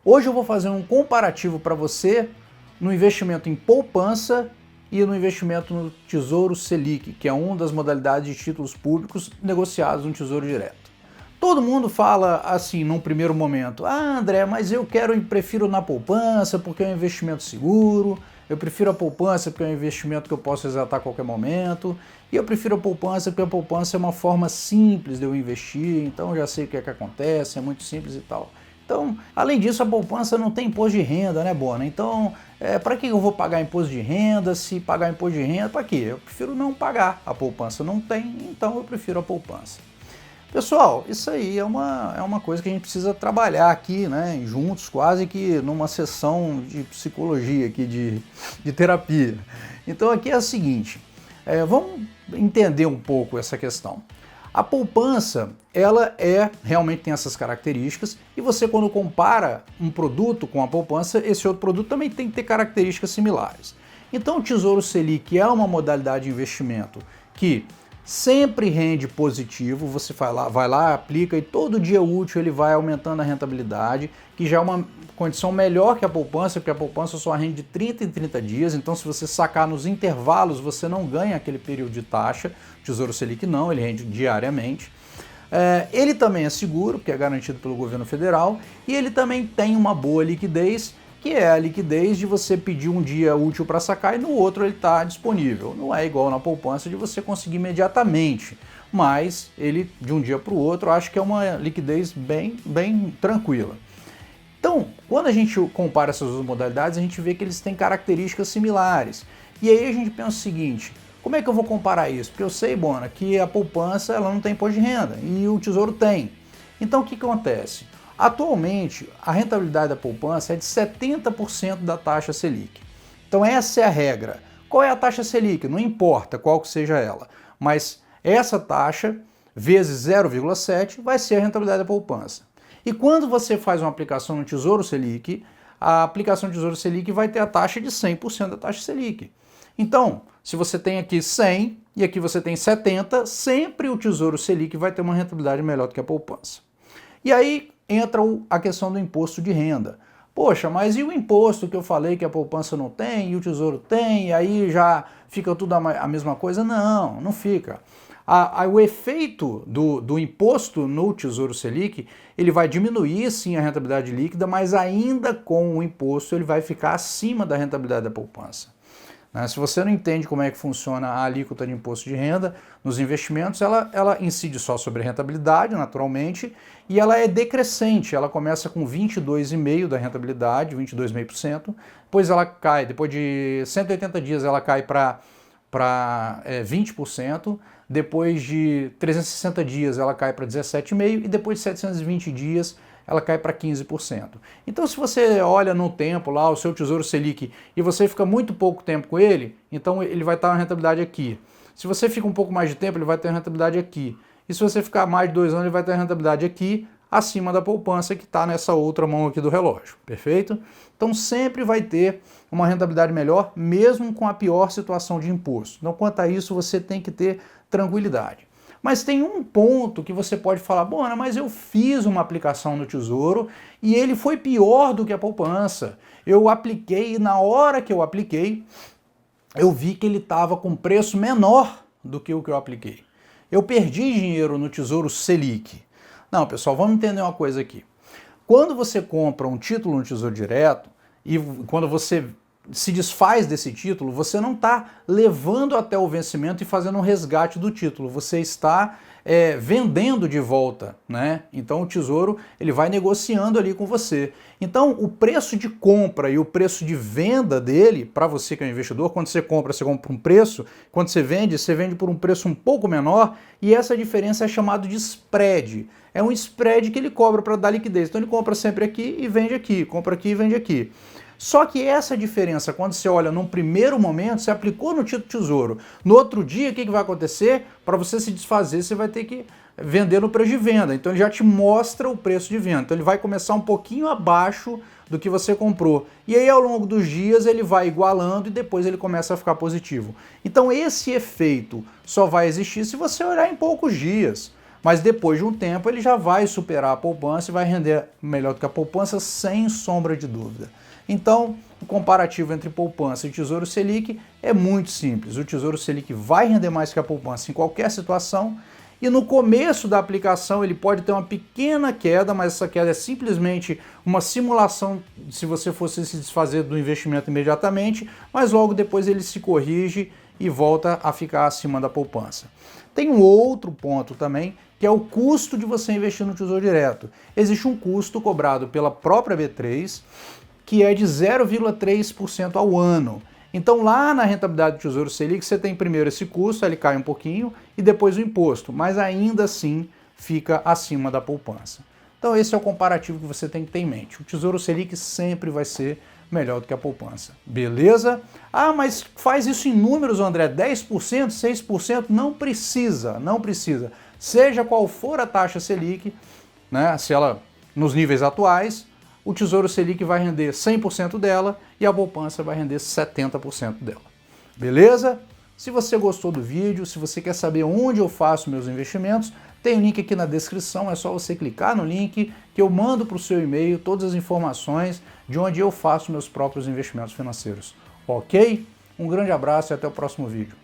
Hoje eu vou fazer um comparativo para você no investimento em poupança e no investimento no Tesouro Selic, que é uma das modalidades de títulos públicos negociados no Tesouro Direto. Todo mundo fala assim num primeiro momento: ah, André, mas prefiro na poupança porque é um investimento seguro, eu prefiro a poupança porque é um investimento que eu posso resgatar a qualquer momento, e eu prefiro a poupança porque a poupança é uma forma simples de eu investir, então eu já sei o que é que acontece, é muito simples e tal. Então, além disso, a poupança não tem imposto de renda, né, Bona? Então, para que eu vou pagar imposto de renda? Se pagar imposto de renda, para quê? Eu prefiro não pagar. A poupança não tem, então eu prefiro a poupança. Pessoal, isso aí é uma coisa que a gente precisa trabalhar aqui, né, juntos, quase que numa sessão de psicologia aqui, de terapia. Então aqui é o seguinte, vamos entender um pouco essa questão. A poupança, ela realmente tem essas características, e você, quando compara um produto com a poupança, esse outro produto também tem que ter características similares. Então o Tesouro Selic é uma modalidade de investimento que sempre rende positivo, você vai lá, aplica, e todo dia útil ele vai aumentando a rentabilidade, que já é uma condição melhor que a poupança, porque a poupança só rende de 30 em 30 dias, então se você sacar nos intervalos, você não ganha aquele período de taxa. O Tesouro Selic não, ele rende diariamente. Ele também é seguro, porque é garantido pelo governo federal, e ele também tem uma boa liquidez, que é a liquidez de você pedir um dia útil para sacar e no outro ele está disponível. Não é igual na poupança de você conseguir imediatamente, mas ele de um dia para o outro acho que é uma liquidez bem tranquila. Então, quando a gente compara essas duas modalidades, a gente vê que eles têm características similares. E aí a gente pensa o seguinte: como é que eu vou comparar isso? Porque eu sei, Bona, que a poupança ela não tem imposto de renda e o Tesouro tem. Então o que acontece? Atualmente, a rentabilidade da poupança é de 70% da taxa Selic. Então essa é a regra. Qual é a taxa Selic? Não importa qual que seja ela, mas essa taxa vezes 0,7 vai ser a rentabilidade da poupança. E quando você faz uma aplicação no Tesouro Selic, a aplicação do Tesouro Selic vai ter a taxa de 100% da taxa Selic. Então, se você tem aqui 100 e aqui você tem 70, sempre o Tesouro Selic vai ter uma rentabilidade melhor do que a poupança. E aí entra a questão do imposto de renda. Poxa, mas e o imposto que eu falei que a poupança não tem e o Tesouro tem, e aí já fica tudo a mesma coisa? Não, não fica. O efeito do imposto no Tesouro Selic, ele vai diminuir sim a rentabilidade líquida, mas ainda com o imposto ele vai ficar acima da rentabilidade da poupança. Se você não entende como é que funciona a alíquota de imposto de renda nos investimentos, ela incide só sobre a rentabilidade, naturalmente, e ela é decrescente. Ela começa com 22,5% da rentabilidade, 22,5%, depois ela cai, depois de 180 dias ela cai para 20%, depois de 360 dias ela cai para 17,5% e depois de 720 dias ela cai para 15%. Então se você olha no tempo lá o seu Tesouro Selic e você fica muito pouco tempo com ele, então ele vai estar uma rentabilidade aqui. Se você fica um pouco mais de tempo, ele vai ter uma rentabilidade aqui. E se você ficar mais de 2 anos, ele vai ter uma rentabilidade aqui, acima da poupança que está nessa outra mão aqui do relógio, perfeito? Então sempre vai ter uma rentabilidade melhor, mesmo com a pior situação de imposto. Então quanto a isso, você tem que ter tranquilidade. Mas tem um ponto que você pode falar: Bona, mas eu fiz uma aplicação no Tesouro e ele foi pior do que a poupança. Eu apliquei e na hora que eu apliquei, eu vi que ele estava com preço menor do que o que eu apliquei. Eu perdi dinheiro no Tesouro Selic. Não, pessoal, vamos entender uma coisa aqui. Quando você compra um título no Tesouro Direto e quando você se desfaz desse título, você não está levando até o vencimento e fazendo um resgate do título, você está vendendo de volta, né? Então o Tesouro ele vai negociando ali com você. Então o preço de compra e o preço de venda dele, para você que é um investidor, quando você compra por um preço, quando você vende por um preço um pouco menor, e essa diferença é chamada de spread. É um spread que ele cobra para dar liquidez. Então ele compra sempre aqui e vende aqui, compra aqui e vende aqui. Só que essa diferença, quando você olha num primeiro momento, você aplicou no título Tesouro. No outro dia, o que vai acontecer? Para você se desfazer, você vai ter que vender no preço de venda. Então ele já te mostra o preço de venda. Então ele vai começar um pouquinho abaixo do que você comprou. E aí ao longo dos dias ele vai igualando e depois ele começa a ficar positivo. Então esse efeito só vai existir se você olhar em poucos dias. Mas depois de um tempo ele já vai superar a poupança e vai render melhor do que a poupança, sem sombra de dúvida. Então, o comparativo entre poupança e Tesouro Selic é muito simples. O Tesouro Selic vai render mais que a poupança em qualquer situação, e no começo da aplicação ele pode ter uma pequena queda, mas essa queda é simplesmente uma simulação se você fosse se desfazer do investimento imediatamente, mas logo depois ele se corrige e volta a ficar acima da poupança. Tem um outro ponto também, que é o custo de você investir no Tesouro Direto. Existe um custo cobrado pela própria B3, que é de 0,3% ao ano. Então lá na rentabilidade do Tesouro Selic você tem primeiro esse custo, ele cai um pouquinho, e depois o imposto, mas ainda assim fica acima da poupança. Então esse é o comparativo que você tem que ter em mente. O Tesouro Selic sempre vai ser melhor do que a poupança. Beleza? Ah, mas faz isso em números, André, 10%, 6%? Não precisa, não precisa. Seja qual for a taxa Selic, né, se ela nos níveis atuais, o Tesouro Selic vai render 100% dela e a poupança vai render 70% dela. Beleza? Se você gostou do vídeo, se você quer saber onde eu faço meus investimentos, tem o link aqui na descrição, é só você clicar no link que eu mando para o seu e-mail todas as informações de onde eu faço meus próprios investimentos financeiros. Ok? Um grande abraço e até o próximo vídeo.